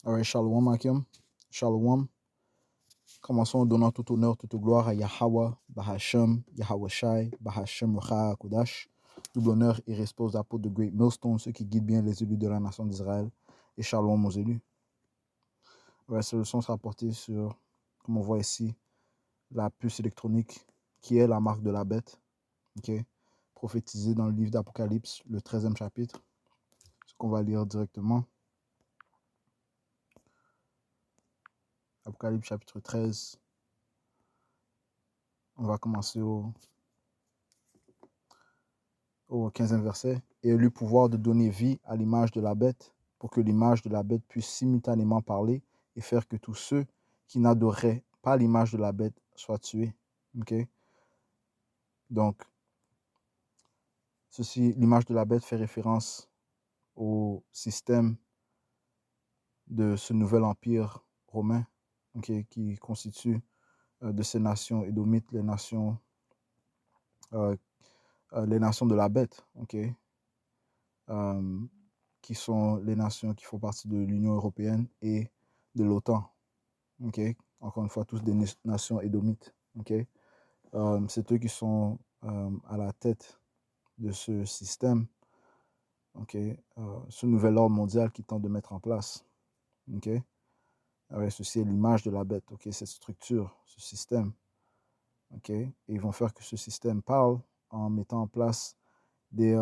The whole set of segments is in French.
Alright, Shalom Akim. Shalom. Commençons en donnant tout honneur, toute gloire à Yahweh, Bahashem, Yahweh Shai, Bahashem Recha Kodash. Double honneur et respect aux apôtres de Great Millstone, ceux qui guident bien les élus de la nation d'Israël. Et Shalom aux élus. Cette leçon sera portée sur, comme on voit ici, la puce électronique qui est la marque de la bête. Prophétisée dans le livre d'Apocalypse, le 13e chapitre. Ce qu'on va lire directement. Apocalypse chapitre 13. On va commencer au 15e verset. Et elle eut pouvoir de donner vie à l'image de la bête, pour que l'image de la bête puisse simultanément parler et faire que tous ceux qui n'adoraient pas l'image de la bête soient tués. Donc, l'image de la bête fait référence au système de ce nouvel empire romain, qui constitue de ces nations édomites les nations de la bête, qui sont les nations qui font partie de l'Union européenne et de l'OTAN. Encore une fois, tous des nations édomites. C'est eux qui sont à la tête de ce système, ce nouvel ordre mondial qu'ils tentent de mettre en place. Ceci est l'image de la bête, cette structure, ce système. Et ils vont faire que ce système parle en mettant en place des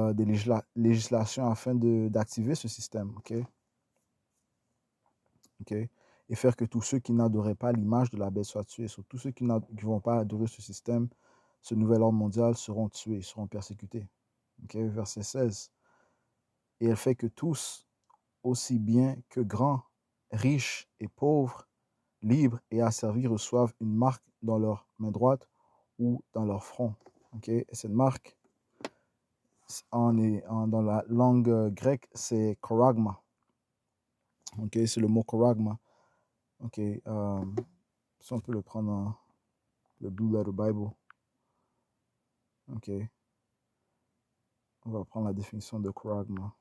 législations afin d'activer ce système. Et faire que tous ceux qui n'adoraient pas l'image de la bête soient tués. Tous ceux qui ne vont pas adorer ce système, ce nouvel ordre mondial, seront tués, seront persécutés. Verset 16. Et elle fait que tous, aussi bien que grands, riches et pauvres, libres et asservis, reçoivent une marque dans leur main droite ou dans leur front. Et cette marque, dans la langue grecque, c'est koragma. C'est le mot koragma. Si on peut le prendre dans le Blue Letter Bible. On va prendre la définition de koragma.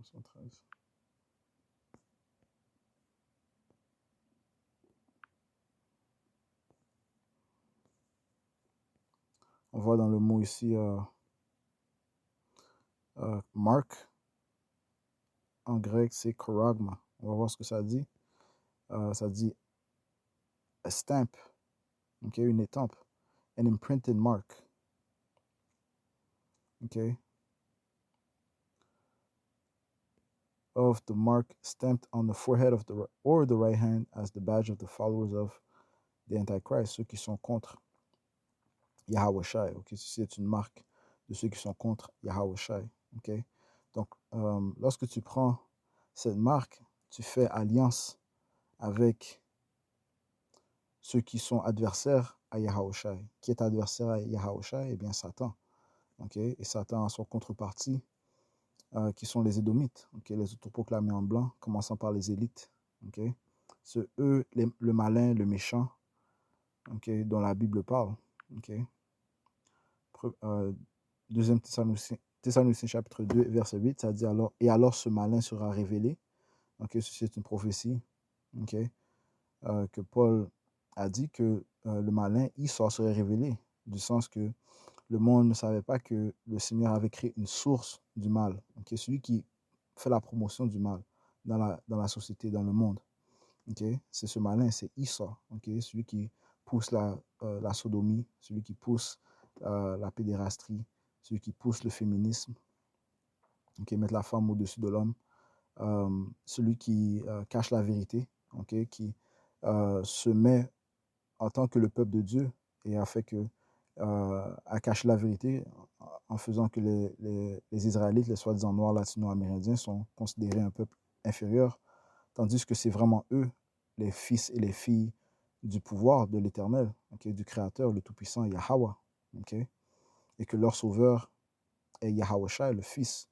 113. On voit dans le mot ici mark. En grec, c'est koragma. On va voir ce que ça dit. Ça dit a stamp, une étampe, an imprinted mark. Of the mark stamped on the forehead of the right hand as the badge of the followers of the Antichrist, ceux qui sont contre Yahweh Shai. Ceci est une marque de ceux qui sont contre Yahweh Shai. Donc, lorsque tu prends cette marque, tu fais alliance avec ceux qui sont adversaires à Yahweh Shai. Qui est adversaire à Yahweh Shai? Eh bien, Satan. Et Satan a son contrepartie, qui sont les Édomites, les autoproclamés en blanc, commençant par les élites. C'est eux, le malin, le méchant, dont la Bible parle. Deuxième Thessaloniciens chapitre 2, verset 8, ça dit alors, et alors ce malin sera révélé. Ceci est une prophétie que Paul a dit que le malin, Esau, serait révélé, du sens que le monde ne savait pas que le Seigneur avait créé une source du mal. Celui qui fait la promotion du mal dans la société, dans le monde. C'est ce malin, c'est Esau. Celui qui pousse la sodomie, celui qui pousse la pédérastie, celui qui pousse le féminisme, mettre la femme au-dessus de l'homme, celui qui cache la vérité, qui se met en tant que le peuple de Dieu et a fait que à cacher la vérité en faisant que les Israélites, les soi-disant noirs latino-amérindiens, sont considérés un peuple inférieur, tandis que c'est vraiment eux, les fils et les filles du pouvoir de l'Éternel, du Créateur, le Tout-Puissant, Yahweh, et que leur sauveur est Yahweh Shai, le Fils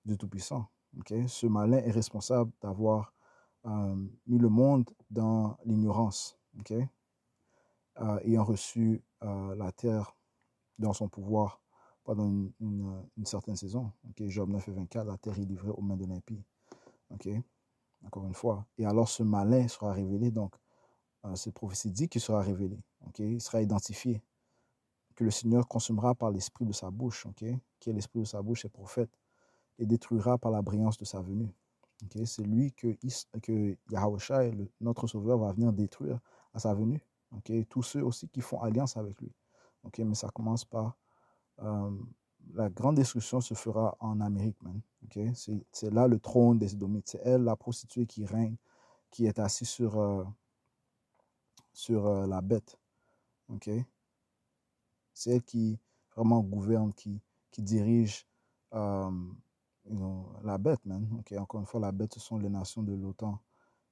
du Tout-Puissant. Ce malin est responsable d'avoir mis le monde dans l'ignorance, ayant reçu la terre dans son pouvoir pendant une certaine saison. Job 9 et 24, la terre est livrée aux mains de l'impie. OK? Encore une fois. Et alors ce malin sera révélé. Donc, cette prophétie dit qu'il sera révélé. OK? Il sera identifié. Que le Seigneur consumera par l'esprit de sa bouche. OK? Qui est l'esprit de sa bouche, c'est prophète. Et détruira par la brillance de sa venue. Okay? C'est lui que Yahushua, notre Sauveur, va venir détruire à sa venue. Okay? Tous ceux aussi qui font alliance avec lui. Okay? Mais ça commence par la grande destruction se fera en Amérique, man. Okay? C'est là le trône des Édomites. C'est elle, la prostituée qui règne, qui est assise sur la bête. Okay? C'est elle qui vraiment gouverne, qui dirige la bête, man. Okay? Encore une fois, la bête, ce sont les nations de l'OTAN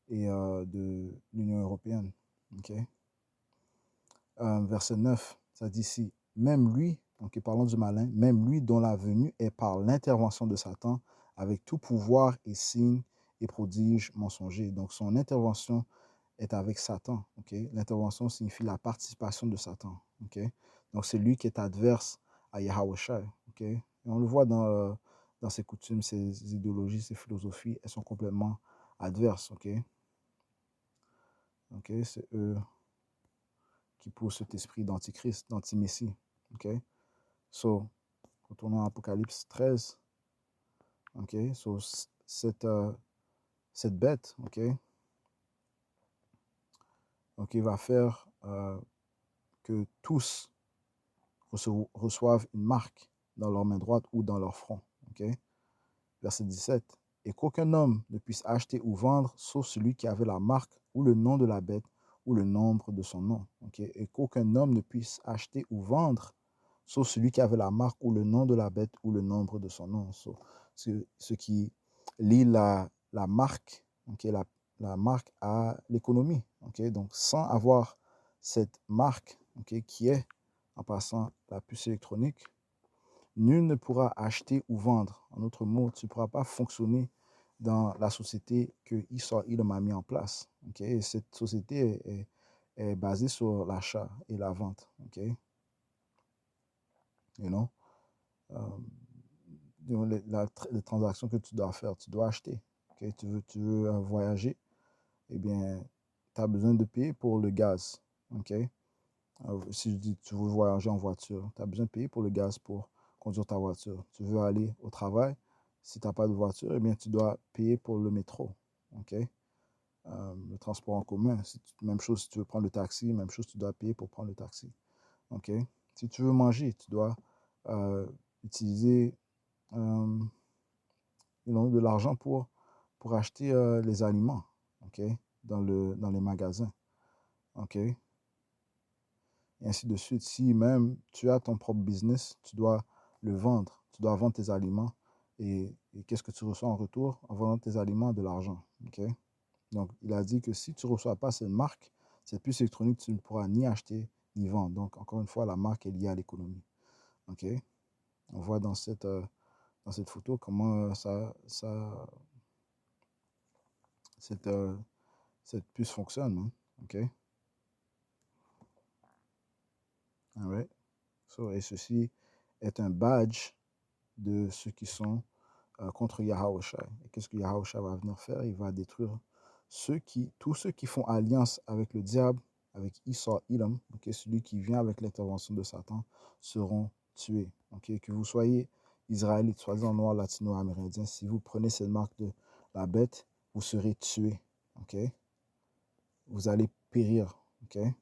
et de l'Union européenne. Okay? Verset 9, ça dit ici, même lui, donc parlons du malin, même lui dont la venue est par l'intervention de Satan, avec tout pouvoir et signe et prodige mensonger. Donc son intervention est avec Satan. Okay? L'intervention signifie la participation de Satan. Okay? Donc c'est lui qui est adverse à Yahushua. Okay? Et on le voit dans ses coutumes, ses idéologies, ses philosophies, elles sont complètement adverses. Okay? Okay? C'est eux qui poussent cet esprit d'antichrist, d'antimessie. Okay? So, retournons à Apocalypse 13. Okay? So, cette bête, okay, va faire que tous reçoivent une marque dans leur main droite ou dans leur front. Okay? Verset 17. Et qu'aucun homme ne puisse acheter ou vendre, sauf celui qui avait la marque ou le nom de la bête ou le nombre de son nom. Okay? Et qu'aucun homme ne puisse acheter ou vendre, sauf celui qui avait la marque ou le nom de la bête ou le nombre de son nom. So, ce qui lie la marque, okay, la marque à l'économie. Okay? Donc, sans avoir cette marque, okay, qui est, en passant, la puce électronique, nul ne pourra acheter ou vendre. En d'autres mots, tu ne pourras pas fonctionner dans la société que Esau a mis en place. Okay? Et cette société est basée sur l'achat et la vente. Okay? You know? Les transactions que tu dois faire, tu dois acheter. Okay? Tu veux voyager, eh bien, tu as besoin de payer pour le gaz. Okay? Si je dis tu veux voyager en voiture, tu as besoin de payer pour le gaz pour conduire ta voiture. Tu veux aller au travail, si tu n'as pas de voiture, eh bien, tu dois payer pour le métro. Okay? Le transport en commun, même chose si tu veux prendre le taxi, même chose, tu dois payer pour prendre le taxi. Okay? Si tu veux manger, tu dois utiliser de l'argent pour acheter les aliments, okay? Dans les magasins. Okay? Et ainsi de suite. Si même tu as ton propre business, tu dois le vendre. Tu dois vendre tes aliments. Et qu'est-ce que tu reçois en retour? En vendant tes aliments, de l'argent. Okay? Donc, il a dit que si tu ne reçois pas cette marque, cette puce électronique, tu ne pourras ni acheter ni vendre. Donc, encore une fois, la marque est liée à l'économie. Okay? On voit dans cette photo comment cette puce fonctionne. Hein? Okay? All right? So, et ceci est un badge de ceux qui sont contre Yahushua. Et qu'est-ce que Yahushua va venir faire? Il va détruire tous ceux qui font alliance avec le diable, avec Esau, Edom, okay, celui qui vient avec l'intervention de Satan, seront tués. Okay? Que vous soyez israélite, soi-disant noir, latino-amérindien, si vous prenez cette marque de la bête, vous serez tués. Okay? Vous allez périr. Okay?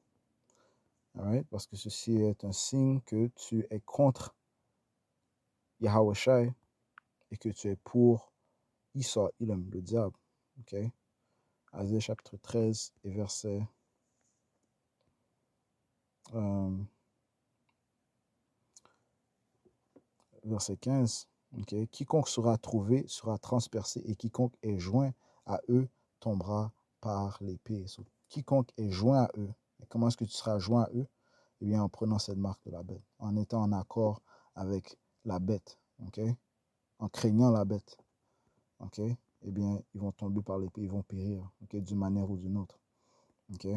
All right? Parce que ceci est un signe que tu es contre Yahushua et que tu es pour Esau, Edom, le diable. Okay? Asaïe chapitre 13 et verset 15. Okay? Quiconque sera trouvé sera transpercé et quiconque est joint à eux tombera par l'épée. So, quiconque est joint à eux. Et comment est-ce que tu seras joint à eux? Eh bien, en prenant cette marque de la bête, en étant en accord avec la bête, okay? En craignant la bête. Okay? Eh bien, ils vont tomber par l'épée, ils vont périr, okay? D'une manière ou d'une autre. Okay?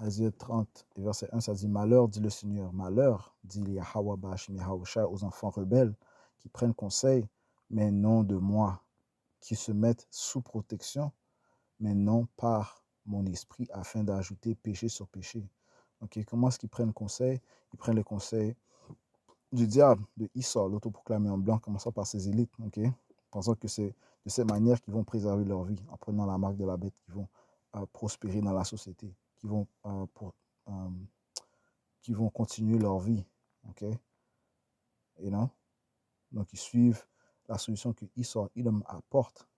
Isaïe 30, verset 1, ça dit, malheur, dit le Seigneur, malheur, dit Yahweh Bashim Yahushua aux enfants rebelles qui prennent conseil, mais non de moi, qui se mettent sous protection, mais non par mon esprit, afin d'ajouter péché sur péché. Okay, comment est-ce qu'ils prennent conseil? Ils prennent le conseil du diable, de Esau, l'autoproclamé en blanc, commençant par ses élites, okay? Pensant que c'est de cette manière qu'ils vont préserver leur vie, en prenant la marque de la bête, qu'ils vont prospérer dans la société, euh, qui vont continuer leur vie. Okay? You know? Donc, ils suivent la solution que Esau, Edom apporte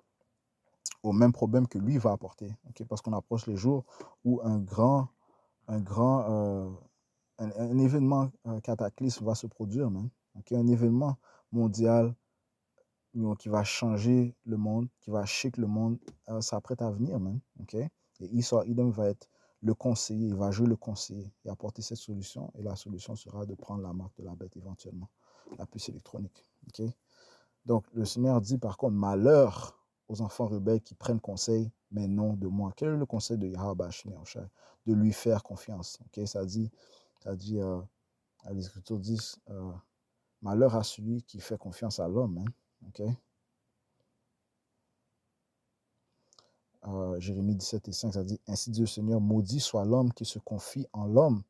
au même problème que lui va apporter. Okay? Parce qu'on approche les jours où un événement cataclysme va se produire, man. Okay? Un événement mondial qui va changer le monde, qui va shake le monde, s'apprête à venir, man. Okay? Et Esau, Edom va être le conseiller, il va jouer le conseiller et apporter cette solution. Et la solution sera de prendre la marque de la bête éventuellement, la puce électronique. Okay? Donc, le Seigneur dit par contre, malheur aux enfants rebelles qui prennent conseil, mais non de moi. Quel est le conseil de Yahweh Shemi Oshai? De lui faire confiance. Okay? Ça dit les Écritures disent, malheur à celui qui fait confiance à l'homme. Hein? Okay? Jérémie 17 et 5, ça dit, ainsi dit le Seigneur, maudit soit l'homme qui se confie en l'homme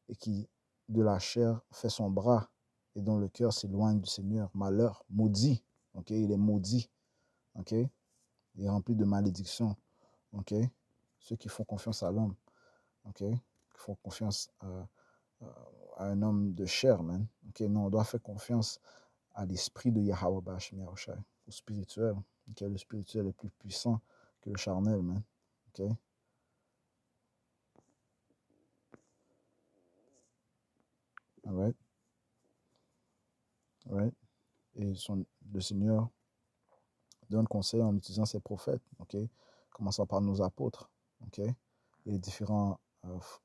et qui de la chair fait son bras et dont le cœur s'éloigne du Seigneur. Malheur, maudit. Okay? Il est maudit. Okay? Il est rempli de malédiction. Okay? Ceux qui font confiance à l'homme. Okay? Qui font confiance à un homme de chair, man. Okay? Non, on doit faire confiance à l'esprit de Yahweh Bashim Yahushai, au spirituel. Okay? Le spirituel est plus puissant que le charnel, man. Okay? All right? All right? Et le Seigneur donne conseil en utilisant ses prophètes, okay? Commençant par nos apôtres, okay? Et les différents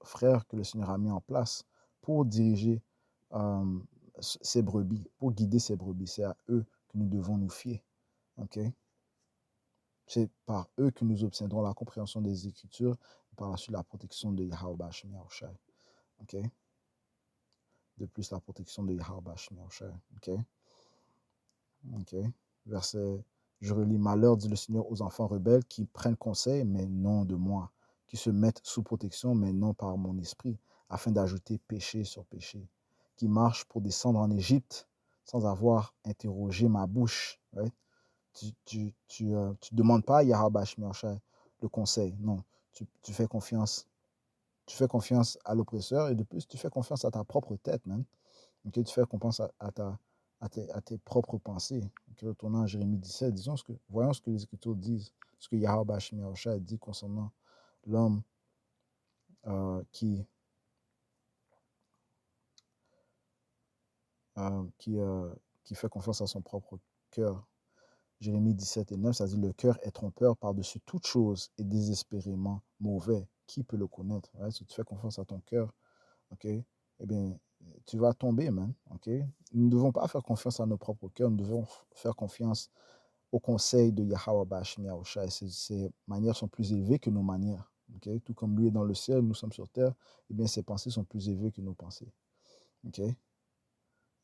frères que le Seigneur a mis en place pour diriger ses brebis, pour guider ses brebis. C'est à eux que nous devons nous fier. Okay? C'est par eux que nous obtiendrons la compréhension des Écritures et par la suite la protection de Yahweh Bashim Yahushai. Okay? De plus, la protection de Yahweh Bashim Yahushai. Okay? Okay? Verset, je relis, malheur, dit le Seigneur aux enfants rebelles qui prennent conseil, mais non de moi, qui se mettent sous protection, mais non par mon esprit, afin d'ajouter péché sur péché, qui marchent pour descendre en Égypte sans avoir interrogé ma bouche. Right? Tu demandes pas à Yahweh Shai le conseil, non. Tu fais confiance. Tu fais confiance à l'oppresseur et de plus, tu fais confiance à ta propre tête, man. Okay? Tu fais confiance à tes propres pensées. Okay? Retournant à Jérémie 17, voyons ce que les Écritures disent, ce que Yahweh Shai dit concernant l'homme qui fait confiance à son propre cœur. Jérémie 17 et 9, ça dit, le cœur est trompeur par-dessus toute chose et désespérément mauvais. Qui peut le connaître? Right? Si tu fais confiance à ton cœur, okay? Eh bien, tu vas tomber, man. Okay? Nous ne devons pas faire confiance à nos propres cœurs, nous devons faire confiance au conseil de Yahweh Bashim Yahushai. Ses manières sont plus élevées que nos manières. Okay? Tout comme lui est dans le ciel, nous sommes sur terre, eh bien, ses pensées sont plus élevées que nos pensées. Okay?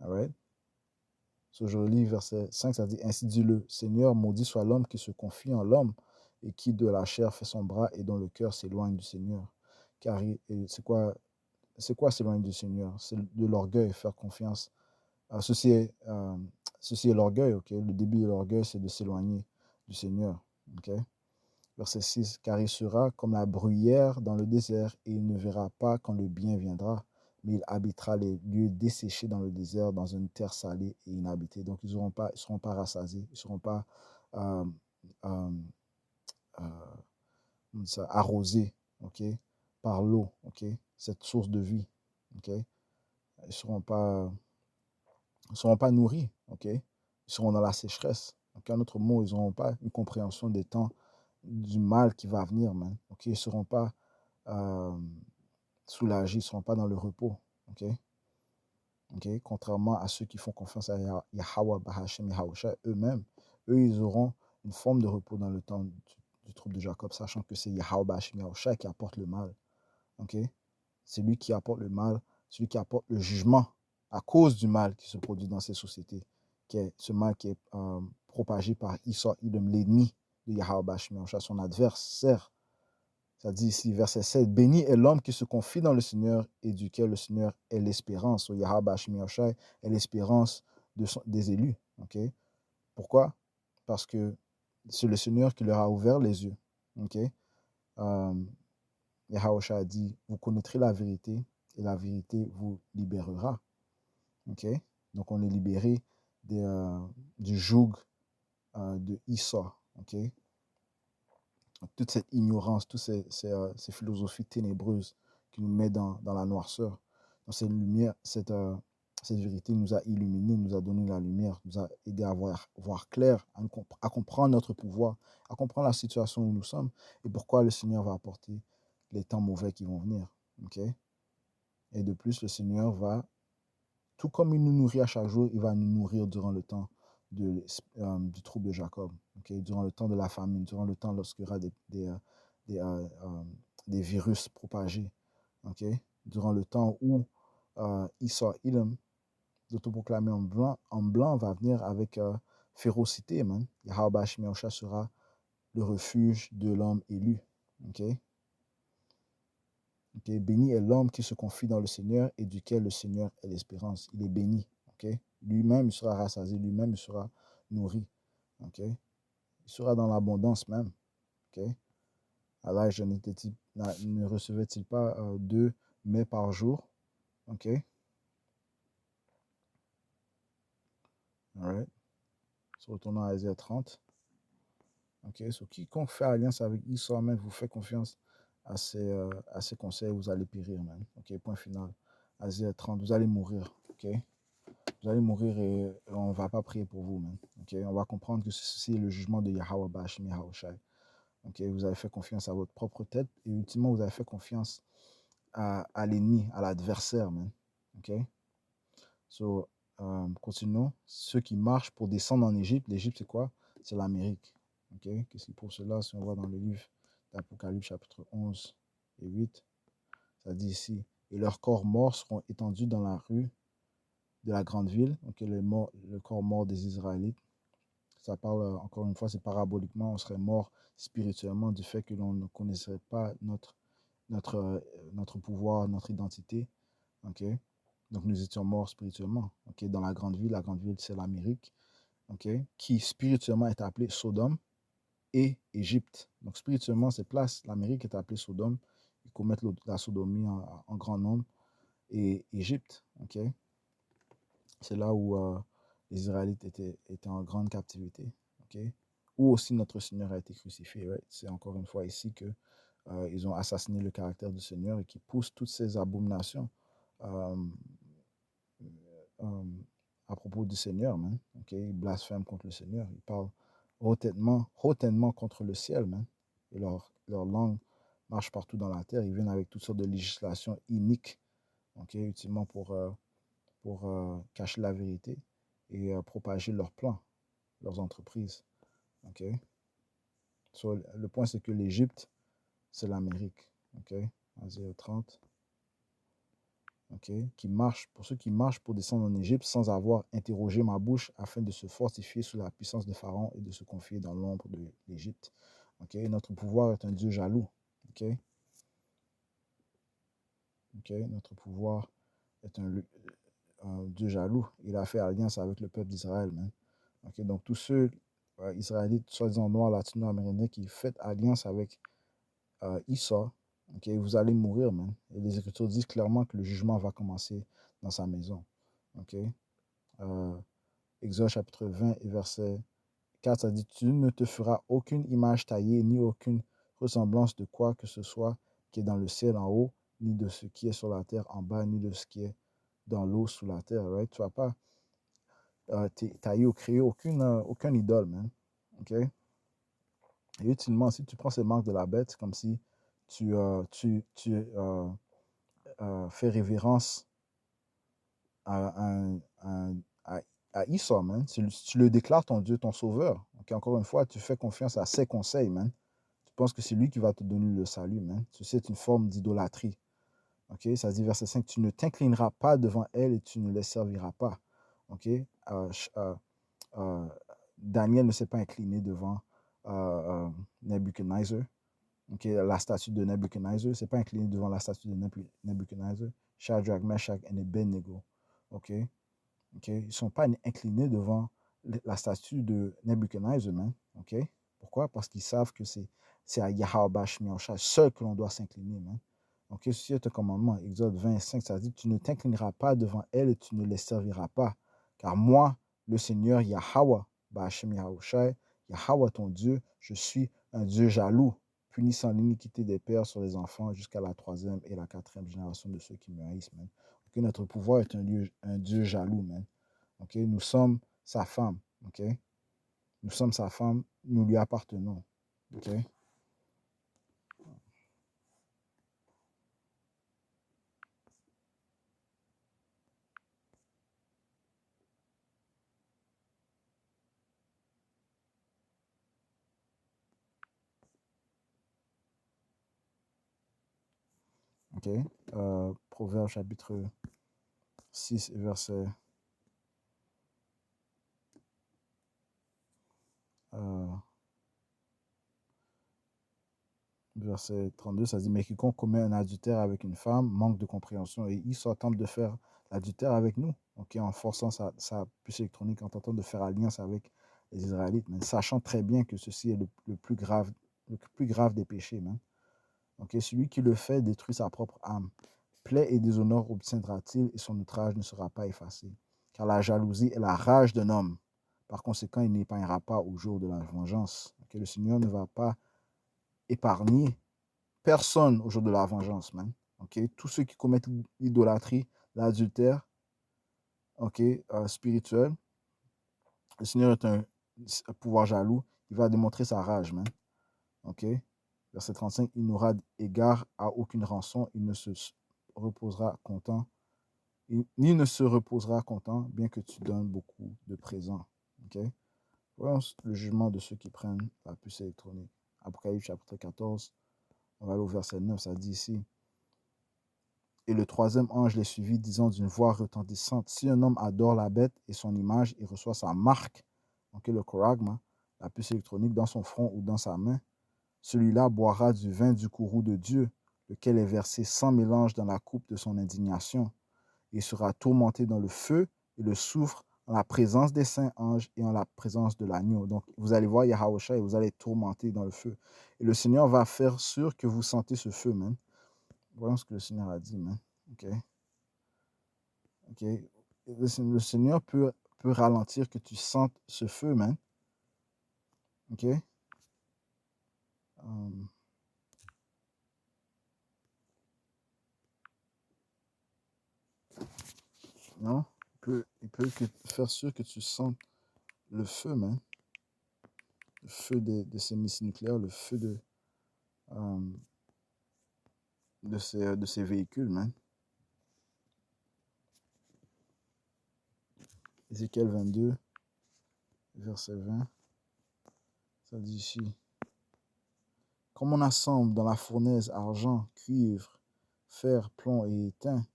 All right? So, je lis verset 5, ça dit, ainsi dit le Seigneur, maudit soit l'homme qui se confie en l'homme et qui de la chair fait son bras et dont le cœur s'éloigne du Seigneur. Car c'est quoi s'éloigner du Seigneur? C'est de l'orgueil, faire confiance. Ceci est l'orgueil, ok? Le début de l'orgueil, c'est de s'éloigner du Seigneur, ok? Verset 6, car il sera comme la bruyère dans le désert et il ne verra pas quand le bien viendra, mais il habitera les lieux desséchés dans le désert, dans une terre salée et inhabitée. Donc, ils ne seront pas rassasiés, ils ne seront pas euh, euh, arrosés, ok, par l'eau, ok, cette source de vie, ok. Ils ne seront pas nourris, ok. Ils seront dans la sécheresse. Donc, en autre mot, ils n'auront pas une compréhension des temps du mal qui va venir, man. Ok, ils ne seront pas soulagés, ils ne seront pas dans le repos. Ok, okay? Contrairement à ceux qui font confiance à Yahweh Bahashem Yahushua eux-mêmes, eux, ils auront une forme de repos dans le temps du trouble de Jacob, sachant que c'est Yahweh Bahashem Yahushua qui apporte le mal. Ok, C'est lui qui apporte le mal, celui qui apporte le jugement à cause du mal qui se produit dans ces sociétés, qui est ce mal qui est propagé par Esau, l'ennemi de Yahweh Shemiyosha, son adversaire. Ça dit ici, verset 7, béni est l'homme qui se confie dans le Seigneur et duquel le Seigneur est l'espérance. Yahweh Shemiyosha est l'espérance des élus. Okay? Pourquoi? Parce que c'est le Seigneur qui leur a ouvert les yeux. Okay? Yahweh a dit, vous connaîtrez la vérité et la vérité vous libérera. Okay? Donc on est libéré du joug de Esau. Okay? Toute cette ignorance, toutes ces philosophies ténébreuses qui nous mettent dans la noirceur. Donc cette lumière, cette vérité nous a illuminés, nous a donné la lumière, nous a aidé à voir clair, à comprendre notre pouvoir, à comprendre la situation où nous sommes et pourquoi le Seigneur va apporter les temps mauvais qui vont venir. Okay? Et de plus, le Seigneur va, tout comme il nous nourrit à chaque jour, il va nous nourrir durant le temps du trouble de Jacob, okay? Durant le temps de la famine, durant le temps lorsqu'il y aura des virus propagés, okay? Durant le temps où Esau, Edom, d'autoproclamé en blanc, va venir avec férocité. Yahweh Shemiyosha sera le refuge de l'homme élu. Okay? Okay? Béni est l'homme qui se confie dans le Seigneur et duquel le Seigneur est l'espérance. Il est béni. Okay? Lui-même, il sera rassasié, lui-même, il sera nourri. Okay? Il sera dans l'abondance même. Okay? Allah ne recevait-il pas 2 mets par jour? OK? All right. Retournons à Isaïe 30. OK? So, quiconque fait alliance avec Esau, même vous fait confiance à ses conseils, vous allez périr, man. OK? Point final. Isaïe 30, vous allez mourir. OK? Vous allez mourir et on ne va pas prier pour vous, man. Okay? On va comprendre que ceci est le jugement de Yahweh Bashim Yahushai. Okay? Vous avez fait confiance à votre propre tête et ultimement, vous avez fait confiance à l'ennemi, à l'adversaire, man. Okay? So, continuons. Ceux qui marchent pour descendre en Égypte, l'Égypte, c'est quoi? C'est l'Amérique. Okay? Qu'est-ce qui prouve cela? Si on voit dans le livre d'Apocalypse, chapitre 11 et 8, ça dit ici, et leurs corps morts seront étendus dans la rue de la grande ville. Okay? Le corps mort des Israélites. Ça parle, encore une fois, c'est paraboliquement, on serait mort spirituellement du fait que l'on ne connaissait pas notre pouvoir, notre identité. Okay? Donc, nous étions morts spirituellement. Okay? Dans la grande ville, c'est l'Amérique, okay? Qui spirituellement est appelée Sodome et Égypte. Donc, spirituellement, c'est place. L'Amérique est appelée Sodome. Ils commettent la sodomie en grand nombre. Et Égypte, okay? C'est là où les Israélites étaient en grande captivité. Okay? Où aussi notre Seigneur a été crucifié. Right? C'est encore une fois ici que ils ont assassiné le caractère du Seigneur et qui poussent toutes ces abominations à propos du Seigneur, man. Okay? Ils blasphèment contre le Seigneur. Ils parlent hautement contre le ciel, man. Et leur langue marche partout dans la terre. Ils viennent avec toutes sortes de législations iniques, okay? Utilement pour cacher la vérité et propager leurs plans, leurs entreprises. Okay? So, le point, c'est que l'Égypte, c'est l'Amérique. Okay? Isaïe 30. Okay? Pour ceux qui marchent pour descendre en Égypte sans avoir interrogé ma bouche afin de se fortifier sous la puissance de Pharaon et de se confier dans l'ombre de l'Égypte. Okay? Notre pouvoir est un Dieu jaloux. Okay? Okay? Notre pouvoir est un Dieu jaloux. Il a fait alliance avec le peuple d'Israël. Okay? Donc tous ceux Israélites, soi-disant noirs, latino-américains, qui font alliance avec Esau, okay, vous allez mourir, man. Et les Écritures disent clairement que le jugement va commencer dans sa maison. Okay? Exode chapitre 20 et verset 4, ça dit, tu ne te feras aucune image taillée, ni aucune ressemblance de quoi que ce soit qui est dans le ciel en haut, ni de ce qui est sur la terre en bas, ni de ce qui est dans l'eau sous la terre. Right? Tu ne vas pas tailler ou créer aucun idole, man. Okay? Et utilement, si tu prends ces marques de la bête, c'est comme si tu fais révérence à, à Esau, man. Tu le déclares ton Dieu, ton sauveur. Okay? Encore une fois, tu fais confiance à ses conseils, man. Tu penses que c'est lui qui va te donner le salut, man. C'est une forme d'idolâtrie. Ok, ça dit verset 5, tu ne t'inclineras pas devant elles et tu ne les serviras pas. Ok, euh, Daniel ne s'est pas incliné devant Nebuchadnezzar. Ok, la statue de Nebuchadnezzar, c'est pas incliné devant la statue de Nebuchadnezzar. Shadrach, Meshach et Abednego. Ok, ok, ils sont pas inclinés devant la statue de Nebuchadnezzar, man. Ok, pourquoi? Parce qu'ils savent que c'est à Yahweh Bashmi seul que l'on doit s'incliner, man. Ok, ceci est un commandement. Exode 25, ça dit, tu ne t'inclineras pas devant elles et tu ne les serviras pas. Car moi, le Seigneur Yahweh, Bashmi Yahushai, Yahweh ton Dieu, je suis un Dieu jaloux, punissant l'iniquité des pères sur les enfants jusqu'à la troisième et la quatrième génération de ceux qui me haïssent, man. Okay, notre pouvoir est un Dieu jaloux, man. Okay, nous sommes sa femme. Okay? Nous sommes sa femme, nous lui appartenons. Okay? Okay? Proverbe chapitre 6, verset 32, ça dit, mais quiconque commet un adultère avec une femme manque de compréhension et il soit tente de faire l'adultère avec nous, okay, en forçant sa puce électronique, en tentant de faire alliance avec les Israélites, mais sachant très bien que ceci est le plus grave des péchés, man. Okay, celui qui le fait détruit sa propre âme. Plaie et déshonneur obtiendra-t-il et son outrage ne sera pas effacé. Car la jalousie est la rage d'un homme. Par conséquent, il n'épargnera pas au jour de la vengeance. Okay, le Seigneur ne va pas épargner personne au jour de la vengeance, man. Okay? Tous ceux qui commettent l'idolâtrie, l'adultère, okay, spirituel, le Seigneur est un pouvoir jaloux. Il va démontrer sa rage, man. Okay? Verset 35, il n'aura égard à aucune rançon, il ne se reposera content, ni ne se reposera content, bien que tu donnes beaucoup de présents. Okay? Voyons le jugement de ceux qui prennent la puce électronique. Apocalypse chapitre 14, on va aller au verset 9, ça dit ici. Et le troisième ange les suivit, disant d'une voix retentissante, si un homme adore la bête et son image, il reçoit sa marque, donc le koragma, la puce électronique, dans son front ou dans sa main, celui-là boira du vin du courroux de Dieu, lequel est versé sans mélange dans la coupe de son indignation. Il sera tourmenté dans le feu et le soufre en la présence des saints anges et en la présence de l'agneau. Donc, vous allez voir Yahawasha et vous allez être tourmenté dans le feu. Et le Seigneur va faire sûr que vous sentez ce feu, man. Voyons ce que le Seigneur a dit, man. OK. OK. Le Seigneur peut ralentir que tu sentes ce feu, man. OK. Non? Il peut faire sûr que tu sentes le feu, man. Le feu de ces missiles nucléaires, le feu de ces véhicules, man. Ézéchiel 22, verset 20, ça dit ici. Comme on assemble dans la fournaise argent, cuivre, fer, plomb et étain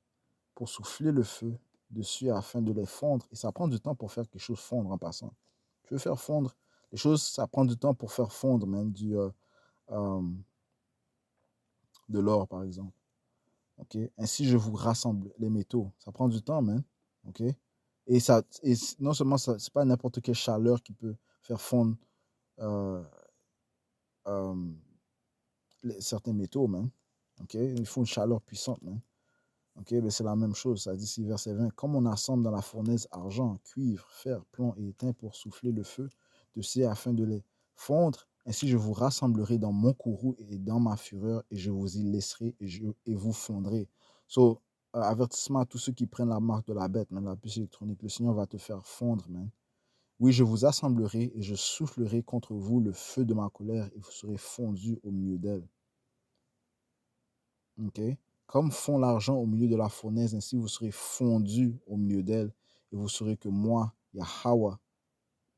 pour souffler le feu dessus afin de les fondre. Et ça prend du temps pour faire quelque chose fondre en passant. Tu veux faire fondre les choses, ça prend du temps pour faire fondre, même de l'or, par exemple. Okay? Ainsi, je vous rassemble les métaux. Ça prend du temps, man. Okay? Et non seulement, c'est pas n'importe quelle chaleur qui peut faire fondre euh, euh, certains métaux, man. Okay? Il faut une chaleur puissante, man. Okay? Mais c'est la même chose. Ça dit ici, verset 20. Comme on assemble dans la fournaise argent, cuivre, fer, plomb et étain pour souffler le feu dessus afin de les fondre, ainsi je vous rassemblerai dans mon courroux et dans ma fureur et je vous y laisserai et vous fondrez. So, avertissement à tous ceux qui prennent la marque de la bête, man, la puce électronique. Le Seigneur va te faire fondre, man. Oui, je vous assemblerai et je soufflerai contre vous le feu de ma colère et vous serez fondus au milieu d'elle. Okay? Comme fond l'argent au milieu de la fournaise, ainsi vous serez fondus au milieu d'elle et vous saurez que moi, Yahweh,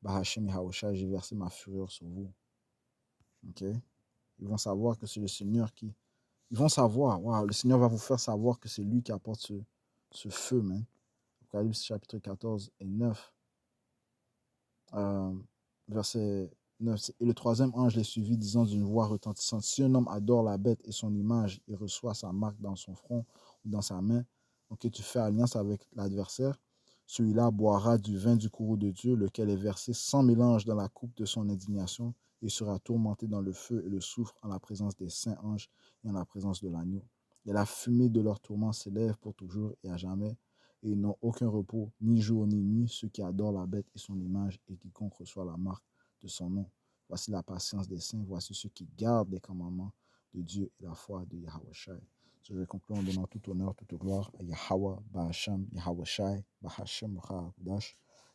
Bahashem Yahushua, j'ai versé ma fureur sur vous. Okay? Ils vont savoir que c'est le Seigneur qui Ils vont savoir. Wow, le Seigneur va vous faire savoir que c'est lui qui apporte ce feu, man. Apocalypse chapitre 14 et 9. Verset 9. Et le troisième ange les suivit, disant d'une voix retentissante, si un homme adore la bête et son image et reçoit sa marque dans son front ou dans sa main, donc tu fais alliance avec l'adversaire, celui-là boira du vin du courroux de Dieu, lequel est versé sans mélange dans la coupe de son indignation, et sera tourmenté dans le feu et le soufre en la présence des saints anges et en la présence de l'agneau. Et la fumée de leur tourment s'élève pour toujours et à jamais, et ils n'ont aucun repos, ni jour ni nuit, ceux qui adorent la bête et son image, et quiconque reçoit la marque de son nom. Voici la patience des saints, voici ceux qui gardent les commandements de Dieu et la foi de Yahweh Shai. Je vais conclure en donnant tout honneur, toute gloire à Yahweh, Bahasham, Yahweh Shai, Bahashem,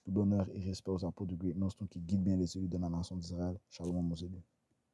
Tout honneur et respect aux apôtres de Great Nostrum qui guident bien les élus de la nation d'Israël. Shalom, aux élus.